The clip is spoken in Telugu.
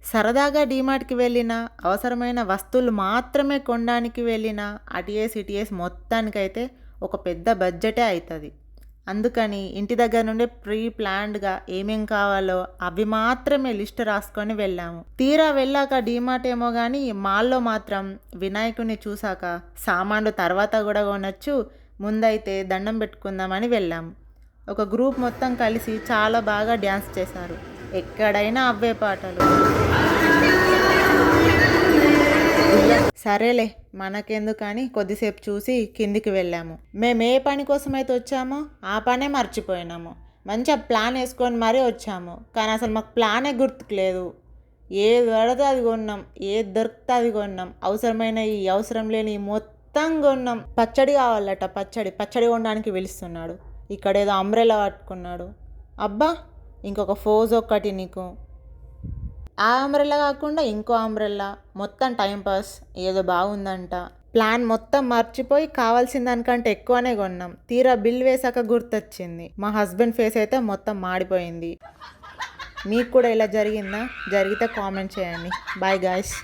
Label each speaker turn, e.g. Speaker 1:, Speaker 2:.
Speaker 1: సరదాగా డీమార్ట్‌కి వెళ్ళినా, అవసరమైన వస్తువులు మాత్రమే కొనడానికి వెళ్ళినా, అటియేసి ఇటియేసి మొత్తానికైతే ఒక పెద్ద బడ్జెటే అయితది. అందుకని ఇంటి దగ్గర నుండే ప్రీ ప్లాన్డ్‌గా ఏమేం కావాలో అవి మాత్రమే లిస్ట్ రాసుకొని వెళ్ళాము. తీరా వెళ్ళాక డీమార్ట్ ఏమో గానీ, మాల్‌లో మాత్రం వినాయకుడిని చూసాక సామాన్లు తర్వాత గూడా కొనొచ్చు, ముందైతే దండం పెట్టుకుందామని వెళ్ళాము. ఒక గ్రూప్ మొత్తం కలిసి చాలా బాగా డ్యాన్స్ చేశారు. ఎక్కడైనా అవే పాటలు. సరేలే మనకెందుకని కొద్దిసేపు చూసి కిందికి వెళ్ళాము. మేము ఏ పని కోసమైతే వచ్చామో ఆ పనే మర్చిపోయినాము. మంచిగా ప్లాన్ వేసుకొని మరీ వచ్చాము, కానీ అసలు మాకు ప్లానే గుర్తుకు లేదు. ఏది పడితే అది కొన్నాం, ఏది దొరికితే అది కొన్నాం, అవసరమైనవి అవసరం లేని మొత్తం కొన్నాం. పచ్చడి కావాలట, పచ్చడి కొనడానికి పిలుస్తున్నాడు. ఇక్కడేదో అంబ్రెలా పట్టుకున్నాడు. అబ్బా, ఇంకొక ఫోజ్ ఒక్కటి నీకు. ఆ అంబ్రెల్లా కాకుండా ఇంకో అంబ్రెల్లా. మొత్తం టైంపాస్. ఏదో బాగుందంట. ప్లాన్ మొత్తం మర్చిపోయి కావాల్సిన దానికంటే ఎక్కువనే కొన్నాం. తీరా బిల్ వేసాక గుర్తొచ్చింది. మా హస్బెండ్ ఫేస్ అయితే మొత్తం మాడిపోయింది. మీకు కూడా ఇలా జరిగిందా? జరిగితే కామెంట్ చేయండి. Bye guys.